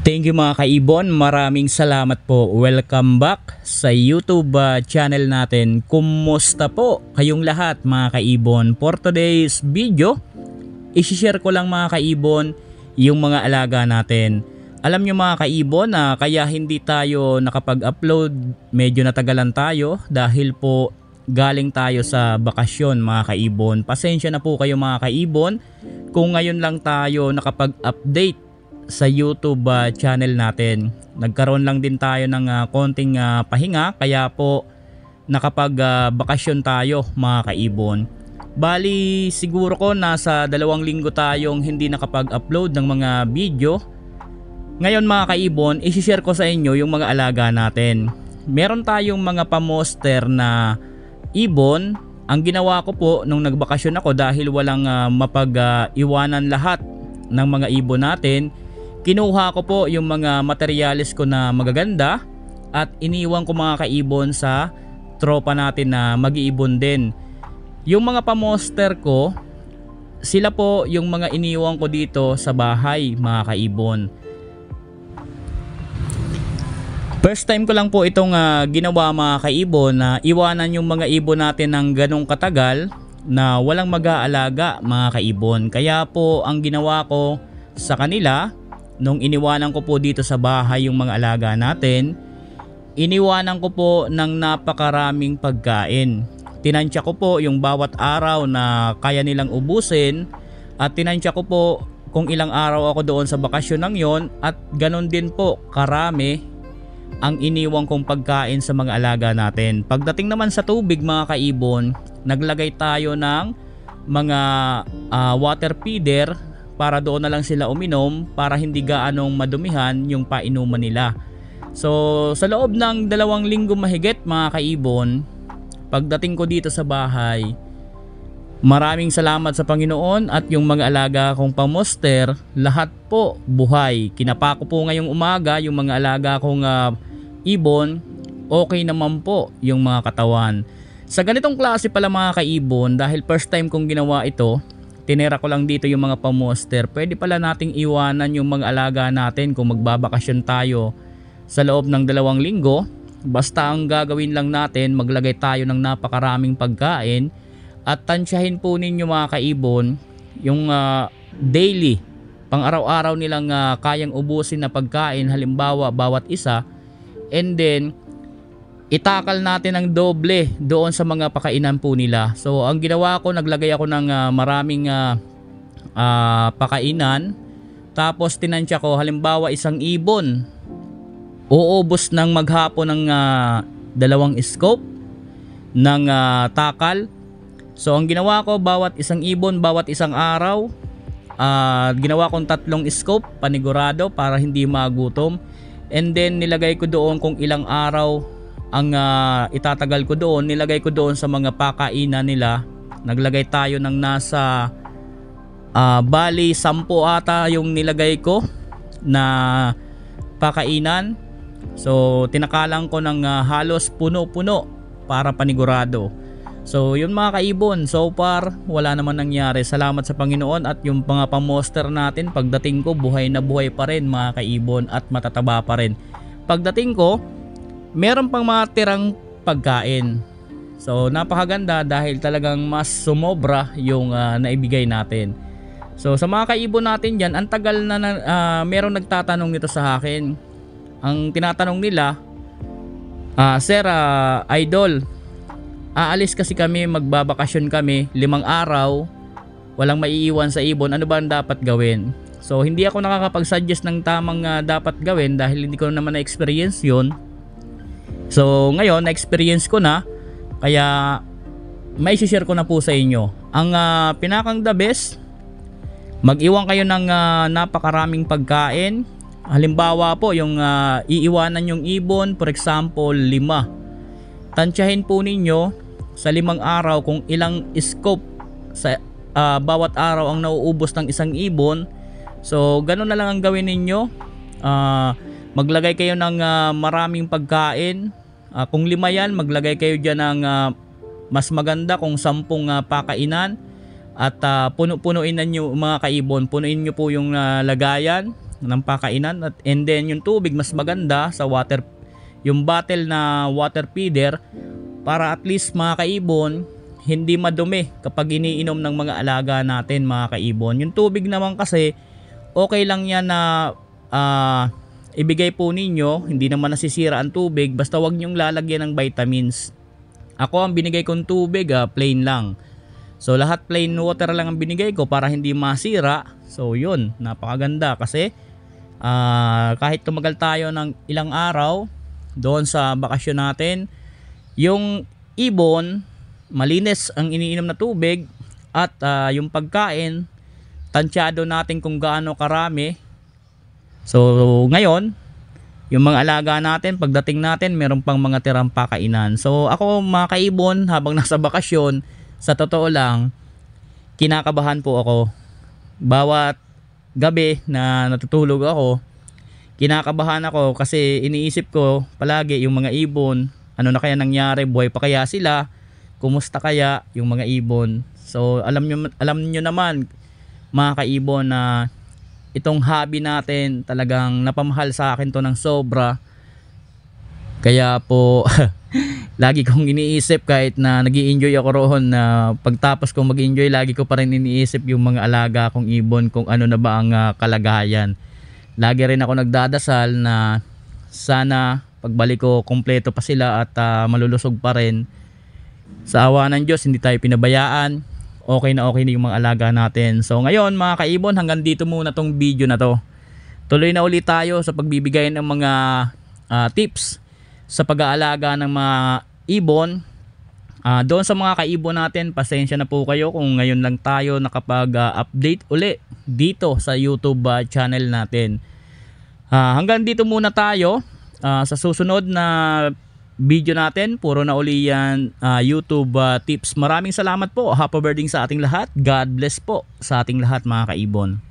Thank you mga kaibon, maraming salamat po. Welcome back sa YouTube channel natin. Kumusta po kayong lahat mga kaibon? For today's video, i-share ko lang mga kaibon yung mga alaga natin. Alam nyo mga kaibon na kaya hindi tayo nakapag-upload, medyo natagalan tayo dahil po galing tayo sa bakasyon mga kaibon. Pasensya na po kayo mga kaibon kung ngayon lang tayo nakapag-update sa YouTube channel natin. Nagkaroon lang din tayo ng konting pahinga kaya po nakapag bakasyon tayo mga kaibon. Bali siguro ko nasa 2 linggo tayong hindi nakapag-upload ng mga video. Ngayon mga kaibon, i-share ko sa inyo yung mga alaga natin. Meron tayong mga pamoster na ibon. Ang ginawa ko po nung nagbakasyon ako dahil walang mapag-iwanan lahat ng mga ibon natin, kinuha ko po yung mga materyales ko na magaganda at iniwan ko mga kaibon sa tropa natin na mag-iibon din. Yung mga pamoster ko, sila po yung mga iniwan ko dito sa bahay mga kaibon. First time ko lang po itong ginawa mga kaibon na iwanan yung mga ibon natin ng ganong katagal na walang mag-aalaga mga kaibon. Kaya po ang ginawa ko sa kanila, nung iniwanan ko po dito sa bahay yung mga alaga natin, iniwanan ko po ng napakaraming pagkain. Tinansya ko po yung bawat araw na kaya nilang ubusin at tinansya ko po kung ilang araw ako doon sa bakasyon ng yon at ganon din po karami ang iniwang kong pagkain sa mga alaga natin. Pagdating naman sa tubig mga kaibon, naglagay tayo ng mga water feeder para doon na lang sila uminom para hindi gaanong madumihan yung painuman nila. So sa loob ng 2 linggo mahigit mga kaibon, pagdating ko dito sa bahay, maraming salamat sa Panginoon at yung mga alaga kong pamoster, lahat po buhay. Kinapa ko po ngayong umaga yung mga alaga kong ibon, okay naman po yung mga katawan. Sa ganitong klase pala mga kaibon, dahil first time kong ginawa ito, tinira ko lang dito yung mga pamoster. Pwede pala nating iwanan yung mga alaga natin kung magbabakasyon tayo sa loob ng 2 linggo. Basta ang gagawin lang natin, maglagay tayo ng napakaraming pagkain at tansyahin po ninyo mga kaibon yung daily, pang araw-araw nilang kayang ubusin na pagkain, halimbawa bawat isa, and then itakal natin ng doble doon sa mga pakainan po nila. So ang ginawa ko, naglagay ako ng maraming pakainan, tapos tinansya ko halimbawa isang ibon uubos ng maghapon ng 2 scoop ng takal. So ang ginawa ko, bawat isang ibon bawat isang araw, ginawa kong 3 scoop panigurado para hindi magutom, and then nilagay ko doon kung ilang araw ang itatagal ko doon. Nilagay ko doon sa mga pakainan nila. Naglagay tayo ng nasa bali 10 ata yung nilagay ko na pakainan. So tinakalan ko ng halos puno-puno para panigurado. So yun mga kaibon, so far wala naman nangyari. Salamat sa Panginoon at yung mga pamoster natin, pagdating ko buhay na buhay pa rin mga kaibon at matataba pa rin. Pagdating ko, meron pang mga tirang pagkain. So napakaganda dahil talagang mas sumobra yung naibigay natin. So sa mga kaibon natin dyan, ang tagal na merong nagtatanong nito sa akin. Ang tinatanong nila, Sir Idol, aalis kasi kami, magbabakasyon kami 5 araw, walang maiiwan sa ibon, ano ba ang dapat gawin? So hindi ako nakakapag-suggest ng tamang dapat gawin dahil hindi ko naman na-experience yun. So ngayon na-experience ko na, kaya may share ko na po sa inyo. Ang pinakang the best, mag-iwan kayo ng napakaraming pagkain. Halimbawa po yung iiwanan yung ibon, for example 5. Tansyahin po ninyo sa 5 araw kung ilang scoop sa bawat araw ang nauubos ng isang ibon. So ganun na lang ang gawin ninyo. Maglagay kayo ng maraming pagkain. Kung 5 yan, maglagay kayo dyan ng mas maganda kung 10 pakainan. At puno-punuin na nyo mga kaibon. Punuin nyo po yung lagayan. ng pakainan, and then yung tubig mas maganda sa water, yung bottle na water feeder, para at least mga kaibon hindi madumi kapag iniinom ng mga alaga natin mga kaibon. Yung tubig naman kasi okay lang yan na ibigay po ninyo, hindi naman nasisira ang tubig, basta wag nyong lalagyan ng vitamins. Ako ang binigay kong tubig plain lang. So lahat plain water lang ang binigay ko para hindi masira. So yun, napakaganda kasi kahit tumagal tayo ng ilang araw doon sa bakasyon natin, yung ibon malinis ang iniinom na tubig, at yung pagkain tansyado natin kung gaano karami. So ngayon, yung mga alaga natin, pagdating natin meron pang mga tirang pakainan. So ako mga kaibon, habang nasa bakasyon, sa totoo lang, kinakabahan po ako. Bawat gabi na natutulog ako, kinakabahan ako kasi iniisip ko palagi yung mga ibon, ano na kaya nangyari, buhay pa kaya sila, kumusta kaya yung mga ibon. So alam nyo naman mga kaibon na itong hobby natin talagang napamahal sa akin to ng sobra. Kaya po lagi kong iniisip, kahit na nag-i-enjoy ako roon, na pagtapos kong mag-enjoy, lagi ko pa rin iniisip yung mga alaga kong ibon, kung ano na ba ang kalagayan. Lagi rin ako nagdadasal na sana pagbalik ko kumpleto pa sila at malulusog pa rin. Sa awa ng Diyos, hindi tayo pinabayaan. Okay na yung mga alaga natin. So ngayon mga kaibon, hanggang dito muna tong video na to. Tuloy na ulit tayo sa pagbibigay ng mga tips sa pag-aalaga ng mga ibon. Doon sa mga kaibon natin, pasensya na po kayo kung ngayon lang tayo nakapag-update uli dito sa YouTube channel natin. Hanggang dito muna tayo. Sa susunod na video natin, puro na uli yan YouTube tips. Maraming salamat po. Happy birthday sa ating lahat. God bless po sa ating lahat mga kaibon.